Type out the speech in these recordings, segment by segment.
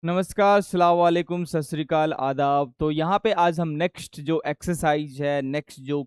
नमस्कार, अस्सलाम वालेकुम, सत श्री अकाल, आदाब। तो यहाँ पे आज हम नेक्स्ट जो एक्सरसाइज है, नेक्स्ट जो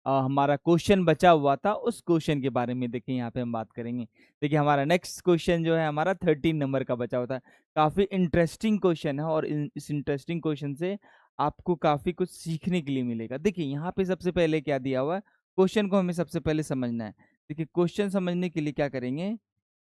हमारा क्वेश्चन बचा हुआ था, उस क्वेश्चन के बारे में देखिए यहाँ पे हम बात करेंगे। देखिए हमारा नेक्स्ट क्वेश्चन जो है हमारा 13 नंबर का बचा हुआ था। काफ़ी इंटरेस्टिंग क्वेश्चन है और इस इंटरेस्टिंग क्वेश्चन से आपको काफ़ी कुछ सीखने के लिए मिलेगा। देखिए यहाँ पे सबसे पहले क्या दिया हुआ है, क्वेश्चन को हमें सबसे पहले समझना है। देखिए क्वेश्चन समझने के लिए क्या करेंगे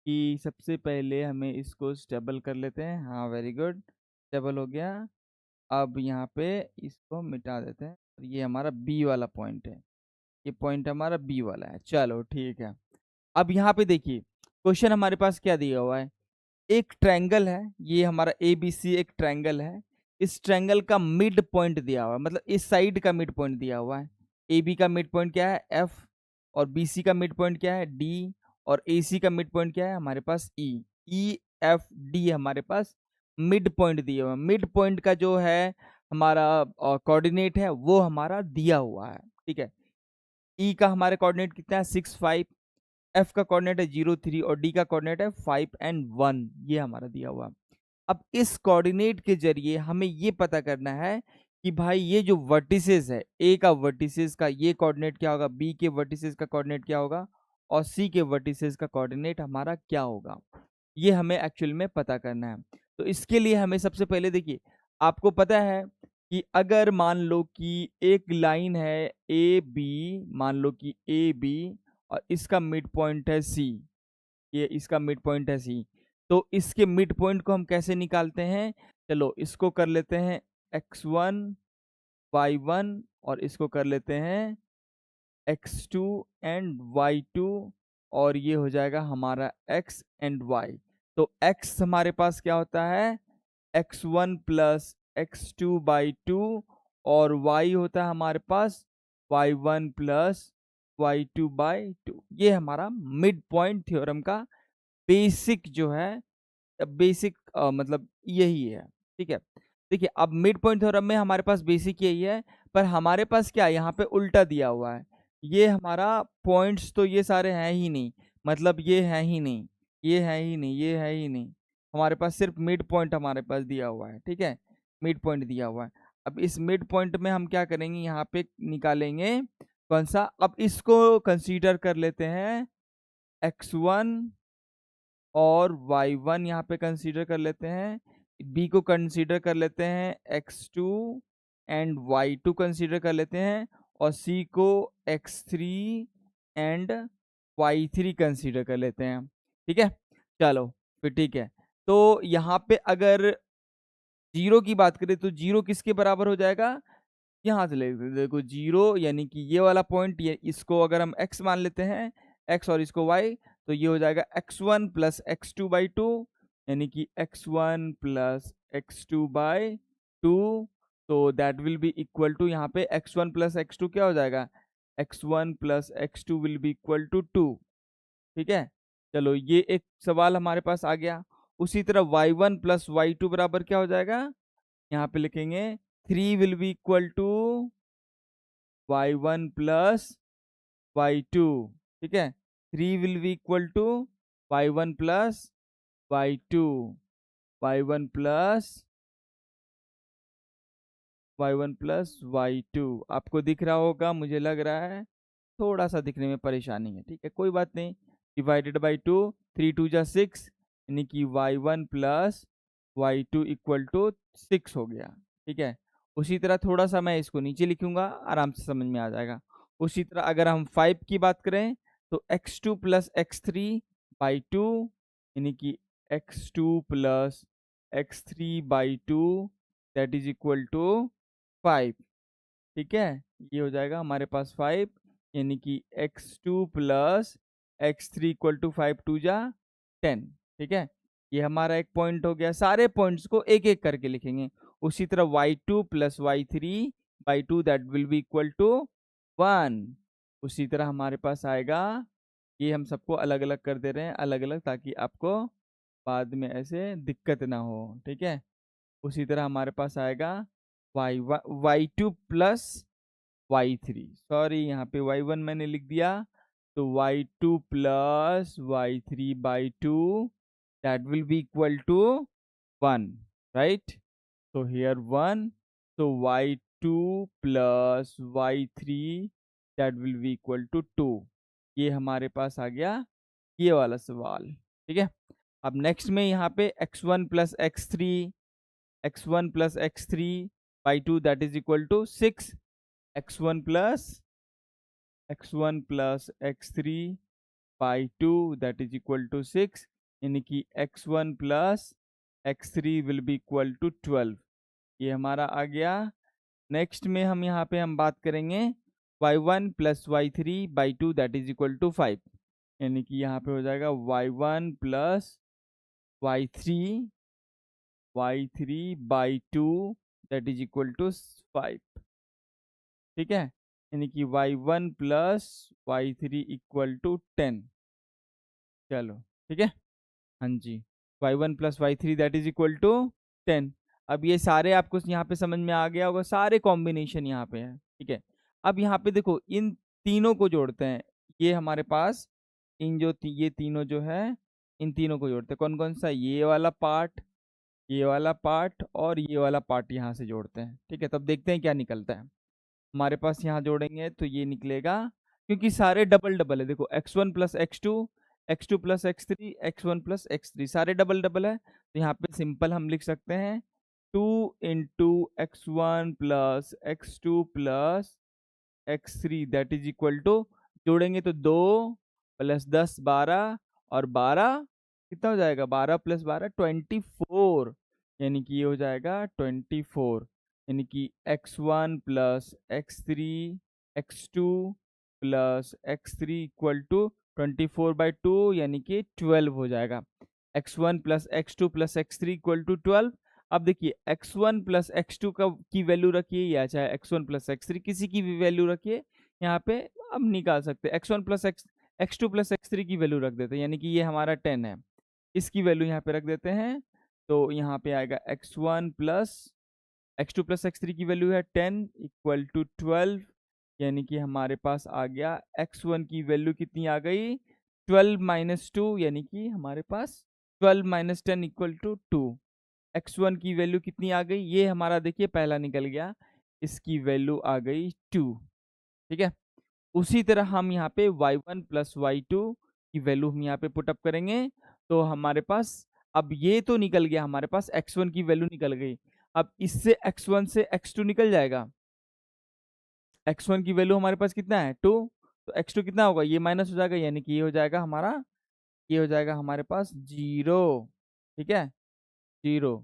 कि सबसे पहले हमें इसको स्टेबल कर लेते हैं। हाँ, वेरी गुड, स्टेबल हो गया। अब यहाँ पे इसको मिटा देते हैं। ये हमारा बी वाला पॉइंट है, ये पॉइंट हमारा बी वाला है। चलो ठीक है। अब यहाँ पे देखिए क्वेश्चन हमारे पास क्या दिया हुआ है, एक ट्रायंगल है, ये हमारा ए बी सी एक ट्रायंगल है। इस ट्रायंगल का मिड पॉइंट दिया हुआ है, मतलब इस साइड का मिड पॉइंट दिया हुआ है। ए बी का मिड पॉइंट क्या है, एफ, और बी सी का मिड पॉइंट क्या है, डी, और ए सी का मिड पॉइंट क्या है हमारे पास, ई। ई एफ डी हमारे पास मिड पॉइंट दिया हुआ है। मिड पॉइंट का जो है हमारा कोऑर्डिनेट है वो हमारा दिया हुआ है। ठीक है, ई का हमारे कोऑर्डिनेट कितना है, 6 5, एफ का कोऑर्डिनेट है 0 3, और डी का कोऑर्डिनेट है 5 and 1। ये हमारा दिया हुआ। अब इस कोऑर्डिनेट के जरिए हमें ये पता करना है कि भाई ये जो वर्टिसेस है, ए का वर्टिसेस का ये कोऑर्डिनेट क्या होगा, बी के वर्टिसेस का कोऑर्डिनेट क्या होगा, और सी के वर्टिसेस का कोऑर्डिनेट हमारा क्या होगा। ये हमें एक्चुअल में पता करना है। तो इसके लिए हमें सबसे पहले देखिए, आपको पता है कि अगर मान लो कि एक लाइन है ए बी, मान लो कि ए बी, और इसका मिड पॉइंट है सी, ये इसका मिड पॉइंट है सी। तो इसके मिड पॉइंट को हम कैसे निकालते हैं, चलो इसको कर लेते हैं x1 y1, और इसको कर लेते हैं x2 एंड y2, और ये हो जाएगा हमारा x एंड y। तो x हमारे पास क्या होता है, x1 प्लस x2/2, और y होता है हमारे पास y1 प्लस y2/2। ये हमारा मिड पॉइंट थ्योरम का बेसिक जो है, बेसिक मतलब यही है। ठीक है, देखिए अब मिड पॉइंट थ्योरम में हमारे पास बेसिक यही है, पर हमारे पास क्या है, यहाँ पे उल्टा दिया हुआ है। ये हमारा पॉइंट्स तो ये सारे हैं ही नहीं, मतलब ये है ही नहीं, ये है ही नहीं, ये है ही नहीं। हमारे पास सिर्फ मिड पॉइंट हमारे पास दिया हुआ है। ठीक है, मिड पॉइंट दिया हुआ है। अब इस मिड पॉइंट में हम क्या करेंगे, यहाँ पे निकालेंगे कौन सा, अब इसको कंसीडर कर लेते हैं x1 और y1, यहाँ पे कंसीडर कर लेते हैं, b को कंसीडर कर लेते हैं x2 एंड y2 कंसीडर कर लेते हैं, और c को x3 एंड y3 कंसीडर कर लेते हैं। ठीक है, चलो फिर ठीक है। तो यहाँ पे अगर जीरो की बात करें तो जीरो किसके बराबर हो जाएगा, यहाँ से ले देखो जीरो, यानी कि ये वाला पॉइंट, ये इसको अगर हम x मान लेते हैं, x और इसको y, तो ये हो जाएगा x1 प्लस x2/2, यानी कि x1 प्लस x2/2। तो that will be equal to, यहाँ पे x1 प्लस x2 क्या हो जाएगा, x1 plus x2 will be equal to 2। ठीक है, चलो ये एक सवाल हमारे पास आ गया। उसी तरह y1 प्लस y2 बराबर क्या हो जाएगा, यहाँ पे लिखेंगे 3 will be equal to y1 plus y2। ठीक है, 3 will be equal to y1 plus y2, y1 plus y2। आपको दिख रहा होगा, मुझे लग रहा है थोड़ा सा दिखने में परेशानी है। ठीक है, कोई बात नहीं, डिवाइडेड बाई 2, 3 2 जा 6, यानी कि y1 plus y2 equal to 6 हो गया। ठीक है, उसी तरह थोड़ा सा मैं इसको नीचे लिखूंगा, आराम से समझ में आ जाएगा। उसी तरह अगर हम 5 की बात करें तो x2 प्लस x3/2, यानी कि x2 plus x3/2 that is equal to 5। ठीक है, ये हो जाएगा हमारे पास 5, यानी कि x2 plus x3 equal to 5 2 जा 10। ठीक है, ये हमारा एक पॉइंट हो गया। सारे पॉइंट्स को एक एक करके लिखेंगे। उसी तरह y2 plus y3/2 that will be equal to 1। उसी तरह हमारे पास आएगा, ये हम सबको अलग अलग कर दे रहे हैं, अलग अलग, ताकि आपको बाद में ऐसे दिक्कत ना हो। ठीक है, उसी तरह हमारे पास आएगा y2 प्लस y3, सॉरी यहाँ पे y1 मैंने लिख दिया, तो y2 plus y3/2 that will be equal to 1। right? So here 1, so y2 plus y3 that will be equal to 2. ये हमारे पास आ गया ये वाला सवाल, ठीक है। अब नेक्स्ट में यहाँ पे x1 plus x3 by 2 that is equal to 6, x1 plus x3 by 2 that is equal to 6, यानी कि x1 plus x3 will be equal to 12, ये हमारा आ गया। नेक्स्ट में हम यहाँ पे हम बात करेंगे y1 plus y3 by 2 that is equal to 5, यानी कि यहाँ पे हो जाएगा y1 plus y3 by 2 that is equal to 5, ठीक है, यानी कि y1 plus y3 equal to 10। चलो ठीक है, हाँ जी, y1 plus y3 that is equal to 10। अब ये सारे आपको यहाँ पे समझ में आ गया होगा, सारे कॉम्बिनेशन यहाँ पे है, ठीक है। अब यहाँ पे देखो इन तीनों को जोड़ते हैं, ये हमारे पास इन जो ये तीनों जो है इन तीनों को जोड़ते हैं, कौन कौन सा, ये वाला पार्ट, ये वाला पार्ट और ये वाला पार्ट यहाँ से जोड़ते हैं, ठीक है। तब देखते हैं क्या निकलता है हमारे पास, यहाँ जोड़ेंगे तो ये निकलेगा, क्योंकि सारे डबल डबल है, देखो x1 plus x2 plus x3, x1 plus x3 सारे डबल डबल है, तो यहाँ पे सिंपल हम लिख सकते हैं 2 into x1 plus x2 plus x3 that is equal to, जोड़ेंगे तो 2 प्लस 10 12 और 12 कितना हो जाएगा, 12 प्लस 12 24, यानी कि ये हो जाएगा 24, यानी कि x1 plus x2 plus x3 equal to 24/2 यानी कि 12 हो जाएगा। x1 plus x2 plus x3 equal to 12। अब देखिए x1 प्लस x2 का की वैल्यू रखिए या चाहे x1 प्लस x3 किसी की भी वैल्यू रखिए, यहाँ पे हम निकाल सकते हैं। x1 plus x2 plus x3 की वैल्यू रख देते हैं, यानी कि ये हमारा 10 है, इसकी वैल्यू यहाँ पे रख देते हैं, तो यहाँ पे आएगा x1 plus x2 plus x3 की वैल्यू है 10 इक्वल टू 12, यानी कि हमारे पास आ गया x1 की वैल्यू कितनी आ गई 12 माइनस 2, यानी कि हमारे पास 12 माइनस 10 इक्वल टू 2। x1 की वैल्यू कितनी आ गई, ये हमारा देखिए पहला निकल गया, इसकी वैल्यू आ गई 2, ठीक है। उसी तरह हम यहाँ पे y1 प्लस y2 की वैल्यू हम यहाँ पे पुटअप करेंगे, तो हमारे पास अब ये तो निकल गया, हमारे पास x1 की वैल्यू निकल गई, अब इससे x1 से x2 निकल जाएगा, x1 की वैल्यू हमारे पास कितना है 2, तो x2 कितना होगा, ये माइनस हो जाएगा, यानी कि ये हो जाएगा हमारा, ये हो जाएगा हमारे पास 0, ठीक है 0।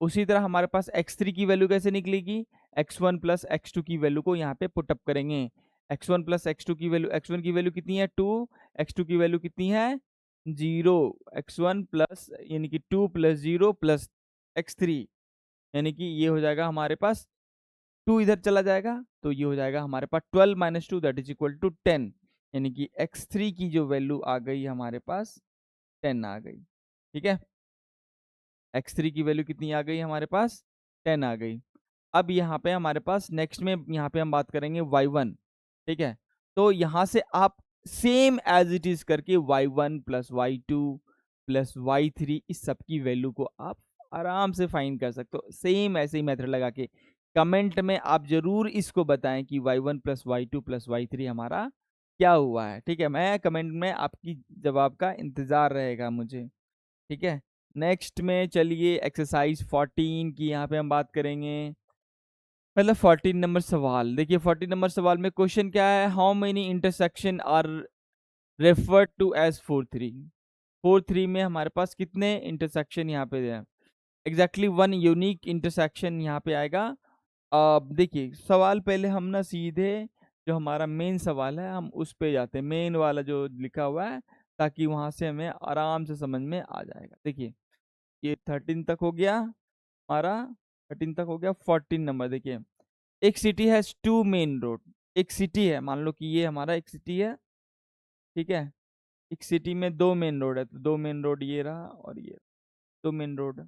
उसी तरह हमारे पास x3 की वैल्यू कैसे निकलेगी, x1 प्लस x2 की वैल्यू को यहाँ पे पुटअप करेंगे, x1 प्लस x2 की वैल्यू, x1 की वैल्यू कितनी है 2, x2 की वैल्यू कितनी है 0, x1 प्लस यानी कि 2 प्लस 0 प्लस x3, यानी कि ये हो जाएगा हमारे पास 2 इधर चला जाएगा, तो ये हो जाएगा हमारे पास 12 minus 2 that is equal to 10, यानी कि x3 की जो वैल्यू आ गई हमारे पास 10 आ गई, ठीक है। x3 की वैल्यू कितनी आ गई हमारे पास 10 आ गई। अब यहाँ पे हमारे पास नेक्स्ट में यहाँ पे हम बात करेंगे y1, ठीक है। तो यहाँ से आप सेम एज इट इज करके y1 plus y2 plus y3 इस सब की वैल्यू को आप आराम से फाइंड कर सकते हो, सेम ऐसे ही मेथड लगा के। कमेंट में आप जरूर इसको बताएं कि y1 plus y2 plus y3 हमारा क्या हुआ है, ठीक है। मैं कमेंट में आपकी जवाब का इंतजार रहेगा मुझे, ठीक है। नेक्स्ट में चलिए एक्सरसाइज 14 की यहाँ पे हम बात करेंगे, मतलब 14 नंबर सवाल। देखिए 14 नंबर सवाल में क्वेश्चन क्या है, how many intersection are referred to as 4-3। 4-3 में हमारे पास कितने इंटरसेक्शन यहाँ पे है, एग्जैक्टली 1 यूनिक इंटरसेक्शन यहाँ पे आएगा। अब देखिए सवाल पहले हम ना सीधे जो हमारा मेन सवाल है हम उस पे जाते हैं, मेन वाला जो लिखा हुआ है, ताकि वहां से हमें आराम से समझ में आ जाएगा। देखिए ये 13 तक हो गया हमारा, 13 तक हो गया। 14 नंबर देखिए, एक सिटी हैज 2 मेन रोड, एक सिटी है, मान लो कि ये हमारा एक सिटी है, ठीक है। एक सिटी में 2 मेन रोड है, तो 2 मेन रोड ये रहा और ये 2 main road.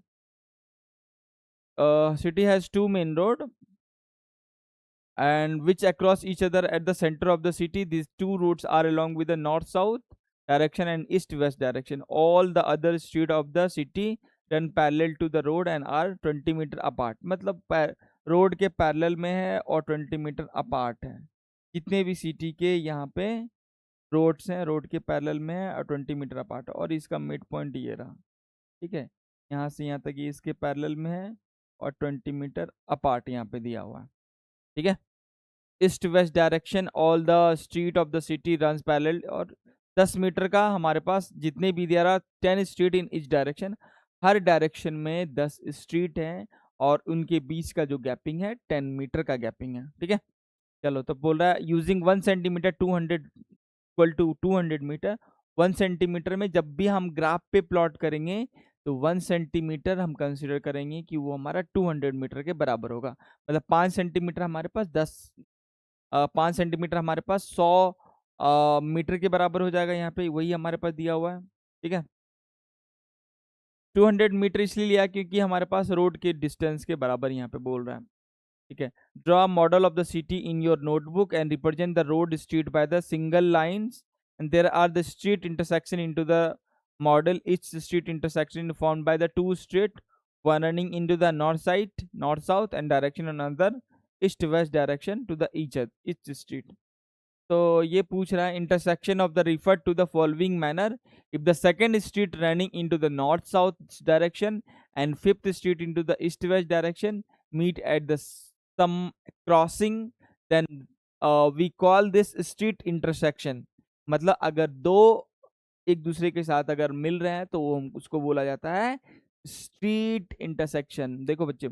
City has 2 main road and which across each other at the center of the city. These two roads are along with the north south direction and east west direction. All the other street of the city run parallel to the road and are 20 metre apart, मतलब road के parallel में है और 20 metre apart है। जितने भी city के यहाँ पे रोड्स हैं रोड के पैरेलल में है और 20 मीटर अपार्ट, और इसका मिड पॉइंट ये रहा, ठीक है। यहाँ से यहाँ तक ये इसके पैरेलल में है और 20 मीटर अपार्ट यहाँ पे दिया हुआ है, ठीक है। East west direction all the street of the city runs parallel, और 10 मीटर का हमारे पास जितने भी दिया रहा 10 street in each direction, her direction में 10 स्ट्रीट हैं और उनके बीच का जो गैपिंग है 10 मीटर का गैपिंग है, ठीक है। चलो तो बोल रहा है using 1 centimetre 200 equal to 200 metre. 1 centimetre में जब भी हम ग्राफ पे प्लॉट करेंगे तो 1 सेंटीमीटर हम कंसिडर करेंगे कि वो हमारा 200 मीटर के बराबर होगा। मतलब 5 सेंटीमीटर हमारे पास 5 सेंटीमीटर हमारे पास 100 मीटर के बराबर हो जाएगा। यहाँ पे वही हमारे पास दिया हुआ है, ठीक है। 200 मीटर इसलिए लिया क्योंकि हमारे पास रोड के डिस्टेंस के बराबर यहाँ पे बोल रहा है, ठीक है। Draw model of the city in your notebook and represent the road street by the single lines and there are the street intersection into the model. Each street intersection formed by the two street, one running into the north side north south and direction, another east west direction to the each street। तो ये पूछ रहा है intersection of the refer to the following manner, if the second street running into the north south direction and fifth street into the east west direction meet at the same crossing, then we call this street intersection. मतलब अगर दो एक दूसरे के साथ अगर मिल रहे हैं तो वो उसको बोला जाता है स्ट्रीट इंटरसेक्शन। देखो बच्चे,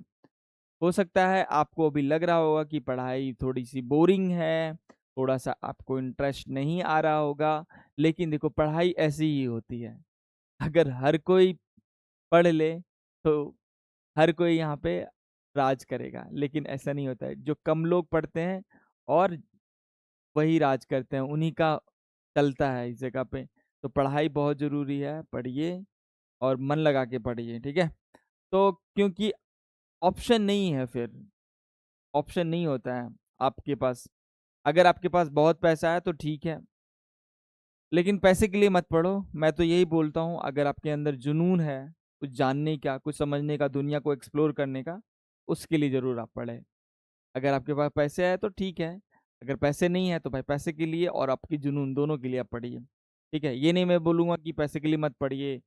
हो सकता है आपको अभी लग रहा होगा कि पढ़ाई थोड़ी सी बोरिंग है, थोड़ा सा आपको इंटरेस्ट नहीं आ रहा होगा, लेकिन देखो पढ़ाई ऐसी ही होती है। अगर हर कोई पढ़ ले तो हर कोई यहाँ पे राज करेगा, लेकिन ऐसा नहीं होता है। जो कम लोग पढ़ते हैं और वही राज करते हैं, उन्हीं का चलता है इस जगह पे। तो पढ़ाई बहुत ज़रूरी है, पढ़िए और मन लगा के पढ़िए, ठीक है। तो क्योंकि ऑप्शन नहीं है, फिर ऑप्शन नहीं होता है आपके पास। अगर आपके पास बहुत पैसा है तो ठीक है, लेकिन पैसे के लिए मत पढ़ो। मैं तो यही बोलता हूँ, अगर आपके अंदर जुनून है कुछ जानने का, कुछ समझने का, दुनिया को एक्सप्लोर करने का, उसके लिए ज़रूर आप पढ़ें। अगर आपके पास पैसे है तो ठीक है, अगर पैसे नहीं है तो भाई पैसे के लिए और आपकी जुनून दोनों के लिए आप पढ़िए, ठीक है। ये नहीं मैं बोलूँगा कि पैसे के लिए मत पढ़िए,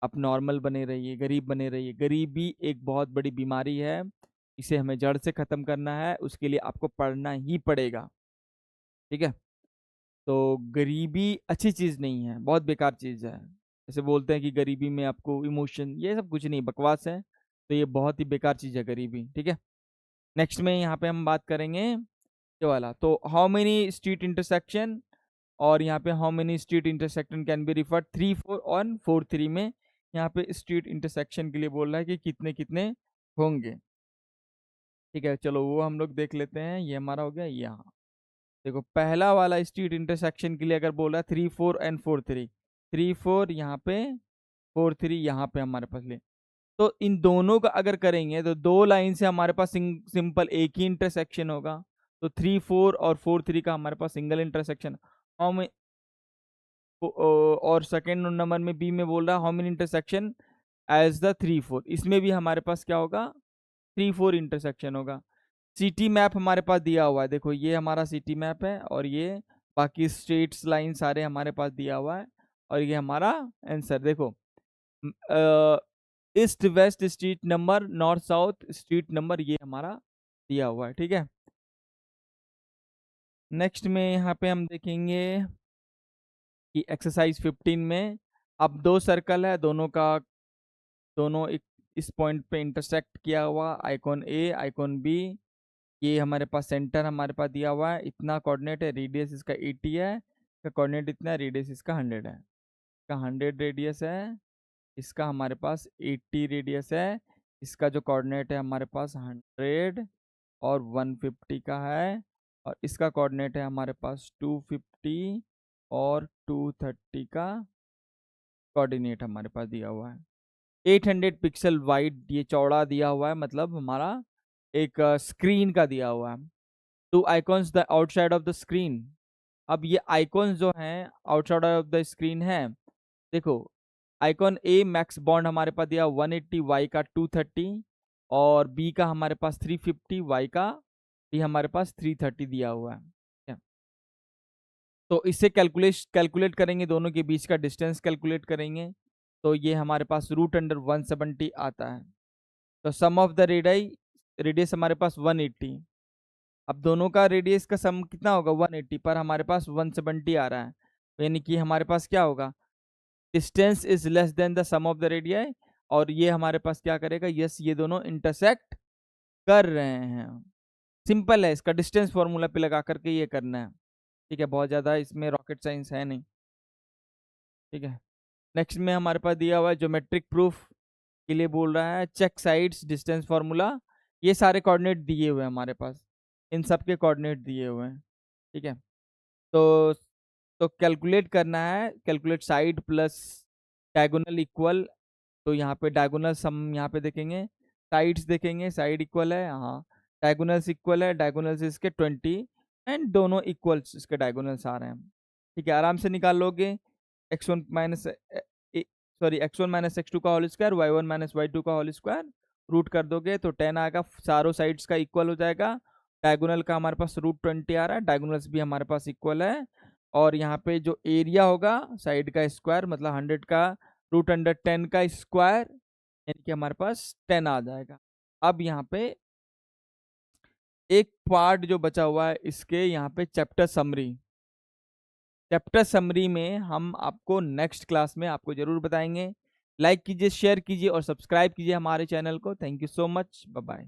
आप नॉर्मल बने रहिए, गरीब बने रहिए। गरीबी एक बहुत बड़ी बीमारी है, इसे हमें जड़ से ख़त्म करना है, उसके लिए आपको पढ़ना ही पड़ेगा, ठीक है। तो गरीबी अच्छी चीज़ नहीं है, बहुत बेकार चीज़ है। जैसे बोलते हैं कि गरीबी में आपको इमोशन, ये सब कुछ नहीं, बकवास है। तो ये बहुत ही बेकार चीज़ है गरीबी, ठीक है। नेक्स्ट में यहाँ पे हम बात करेंगे ये वाला, तो हाउ मेनी स्ट्रीट इंटरसेक्शन, और यहाँ पे how many street intersection can be refer 3 4 और 4 3 में यहाँ पे स्ट्रीट इंटरसेक्शन के लिए बोल रहा है कि कितने कितने होंगे, ठीक है। चलो वो हम लोग देख लेते हैं। ये हमारा हो गया यहाँ। देखो पहला वाला स्ट्रीट इंटरसेक्शन के लिए अगर बोल रहा है 3 4 एंड 4 3, 3 4 यहाँ पे 4 3 यहाँ पे हमारे पास ले, तो इन दोनों का अगर करेंगे तो दो लाइन से हमारे पास सिंपल एक ही इंटरसेक्शन होगा। तो 3 4 और 4 3 का हमारे पास सिंगल इंटरसेक्शन। हाउ, और सेकेंड नंबर में बी में बोल रहा है how many intersection as the 3 4, इसमें भी हमारे पास क्या होगा 3 4 इंटरसेक्शन होगा। सिटी मैप हमारे पास दिया हुआ है, देखो ये हमारा सिटी मैप है और ये बाकी स्ट्रेट्स लाइन सारे हमारे पास दिया हुआ है, और ये हमारा आंसर। देखो east west street number, north south street number, ये हमारा दिया हुआ है, ठीक है। नेक्स्ट में यहाँ पे हम देखेंगे कि एक्सरसाइज 15 में अब दो सर्कल है, दोनों इस पॉइंट पे इंटरसेक्ट किया हुआ, आइकॉन ए आइकॉन बी। ये हमारे पास सेंटर हमारे पास दिया हुआ है, इतना कोऑर्डिनेट है, रेडियस इसका 80 है, इसका कोऑर्डिनेट इतना है, रेडियस इसका 100 है। इसका 100 रेडियस है, इसका हमारे पास 80 रेडियस है। इसका जो कोऑर्डिनेट है हमारे पास 100 और 150 का है, और इसका कोऑर्डिनेट है हमारे पास 250 और 230 का कोऑर्डिनेट हमारे पास दिया हुआ है। 800 पिक्सल वाइड ये चौड़ा दिया हुआ है, मतलब हमारा एक स्क्रीन का दिया हुआ है। Two icons the outside of the screen. अब ये आइकॉन्स जो हैं आउटसाइड ऑफ द स्क्रीन है, देखो आइकॉन ए मैक्स बॉन्ड हमारे पास दिया 180, वाई का 230 और बी का हमारे पास 350, वाई का भी हमारे पास 330 दिया हुआ है। तो इससे कैलकुलेट करेंगे, दोनों के बीच का डिस्टेंस कैलकुलेट करेंगे, तो ये हमारे पास √170 आता है। तो सम ऑफ द रेडियस हमारे पास 180। अब दोनों का रेडियस का सम कितना होगा 180, पर हमारे पास 170 आ रहा है, यानी कि हमारे पास क्या होगा, distance is less than the sum of the radii, और ये हमारे पास क्या करेगा, यस ये दोनों इंटरसेक्ट कर रहे हैं। सिंपल है, इसका डिस्टेंस फॉर्मूला पे लगा करके ये करना है। ठीक है, बहुत ज़्यादा इसमें रॉकेट साइंस है नहीं। ठीक है, नेक्स्ट में हमारे पास दिया हुआ है ज्योमेट्रिक प्रूफ के लिए बोल रहा है, चेक साइड्स डिस्टेंस फॉर्मूला। ये सारे कोऑर्डिनेट दिए हुए हैं हमारे पास, इन सब के कोऑर्डिनेट दिए हुए हैं। ठीक है, तो कैलकुलेट करना है, calculate side plus diagonal equal. तो यहाँ पे डायगोनल सम यहाँ पे देखेंगे, साइड्स देखेंगे, साइड इक्वल है, हाँ डायगोनल्स इक्वल है, डायगोनल्स इसके 20 एंड दोनों इक्वल्स इसके डायगोनल्स आ रहे हैं। ठीक है, आराम से निकाल लोगे, x1 minus x1 minus x2 का whole square, y1 minus y2 का होल स्क्वायर, रूट कर दोगे तो 10 आएगा, चारों साइड्स का इक्वल हो जाएगा। डायगोनल का हमारे पास √20 आ रहा है, डायगोनल्स भी हमारे पास इक्वल है, और यहाँ पे जो एरिया होगा साइड का स्क्वायर मतलब 100 का √10 का स्क्वायर, यानी कि हमारे पास 10 आ जाएगा। अब यहाँ पे एक पार्ट जो बचा हुआ है इसके, यहाँ पे चैप्टर समरी में हम आपको नेक्स्ट क्लास में आपको जरूर बताएंगे। लाइक कीजिए, शेयर कीजिए और सब्सक्राइब कीजिए हमारे चैनल को। Thank you so much, bye bye.